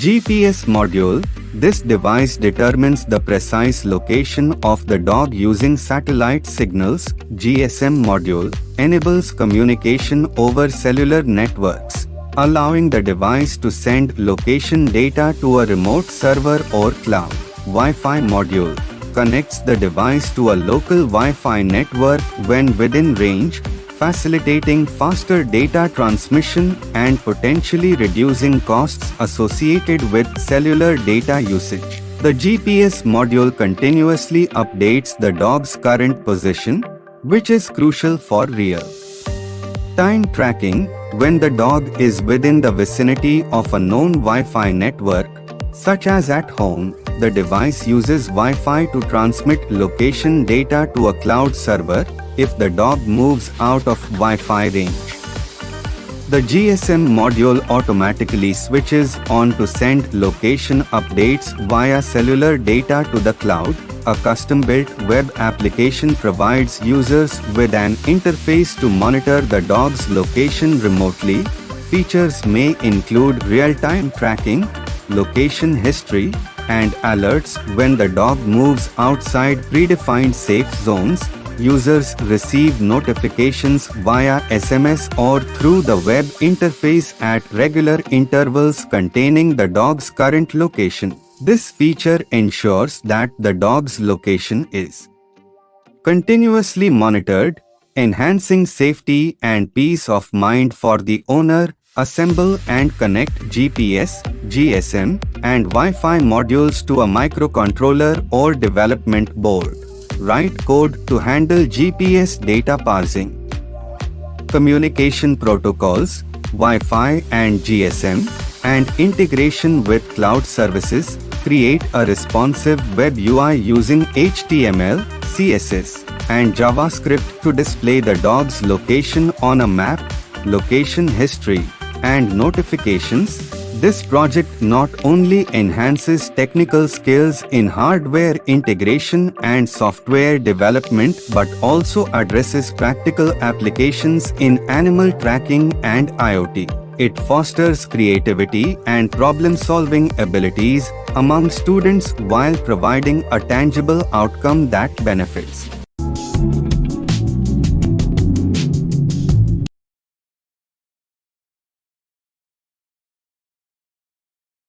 GPS module. This device determines the precise location of the dog using satellite signals. GSM module enables communication over cellular networks, allowing the device to send location data to a remote server or cloud. Wi-Fi module connects the device to a local Wi-Fi network when within range, facilitating faster data transmission and potentially reducing costs associated with cellular data usage. The GPS module continuously updates the dog's current position, which is crucial for real-time tracking. When the dog is within the vicinity of a known Wi-Fi network, such as at home, the device uses Wi-Fi to transmit location data to a cloud server. If the dog moves out of Wi-Fi range, the GSM module automatically switches on to send location updates via cellular data to the cloud. A custom-built web application provides users with an interface to monitor the dog's location remotely. Features may include real-time tracking, location history, and alerts when the dog moves outside predefined safe zones. Users receive notifications via SMS or through the web interface at regular intervals containing the dog's current location. This feature ensures that the dog's location is continuously monitored, enhancing safety and peace of mind for the owner. Assemble and connect GPS, GSM, and Wi-Fi modules to a microcontroller or development board. Write code to handle GPS data parsing. Communication protocols, Wi-Fi and GSM, and integration with cloud services. Create a responsive web UI using HTML, CSS, and JavaScript to display the dog's location on a map, location history, and notifications. This project not only enhances technical skills in hardware integration and software development but also addresses practical applications in animal tracking and IoT. It fosters creativity and problem-solving abilities among students while providing a tangible outcome that benefits